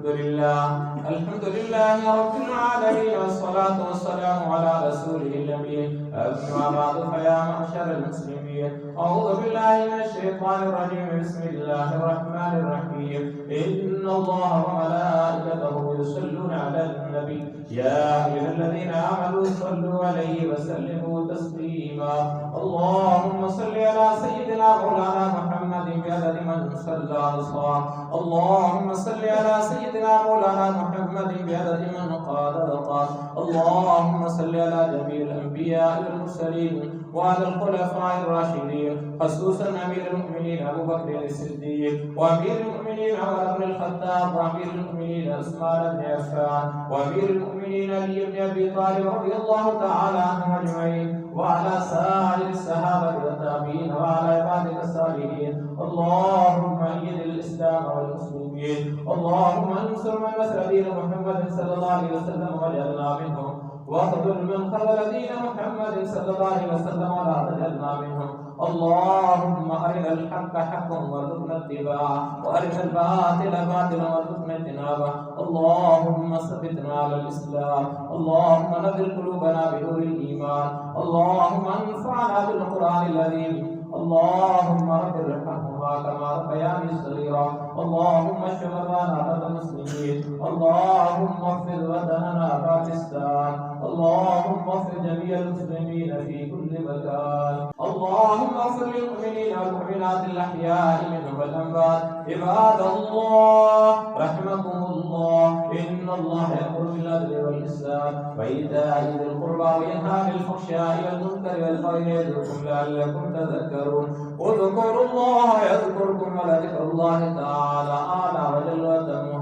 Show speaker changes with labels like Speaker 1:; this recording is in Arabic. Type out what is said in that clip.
Speaker 1: الحمد لله رب العالمين، والصلاة والسلام على رسوله الأمين. أما بعد، فيا معشر المسلمين، أعوذ بالله من الشيطان الرجيم. بسم الله الرحمن الرحيم. إن الله وملائكته يصلون على النبي، يا أيها الذين آمنوا صلوا عليه وسلموا تسليما. اللهم صل على سيدنا مولانا محمد بعدد من صلى الصلاة. اللهم صل على سيدنا مولانا محمد بعدد من قال وقال. اللهم صل على جميع الأنبياء والمرسلين وعلى الخلفاء الراشدين، خصوصا أمير المؤمنين أبو بكر الصديق، وأمير المؤمنين عمر بن الخطاب، وأمير المؤمنين عثمان بن عفان، وأمير المؤمنين علي بن أبي طالب رضي الله تعالى عنهم أجمعين، وعلى سائر الصحابة والتابعين، وعلى عبادك الصالحين. اللهم أيد الإسلام والمسلمين، اللهم انصر من نصر دين محمد صلى الله عليه وسلم واجعلنا منهم، واخذل من خذل دين محمد صلى الله عليه وسلم ولا تجعلنا منهم. اللهم أرنا الحق حقا وارزقنا اتباعه، وأرنا الباطل باطلا وارزقنا اجتنابه. اللهم ثبتنا على الإسلام، اللهم نذر قلوبنا بنور الإيمان، اللهم انفعنا بالقرآن العظيم. اللهم رب ارحمهما كما ربياني صغيرا. اللهم اشف مرضانا مرضى المسلمين، اللهم اغفر وطننا باكستان، اللهم اغفر جميع المسلمين في كل مكان. اللهم اغفر للمؤمنين والمؤمنات الأحياء منهم والأموات. عباد الله رحمكم الله، إن الله يأمر بالعدل والإحسان وإيتاء ذي القربى وينهى عن الفحشاء والمنكر والبغي يعظكم لعلكم تذكرون. اذكروا الله يذكركم، ولذكر الله تعالى أعلى وجل وتم.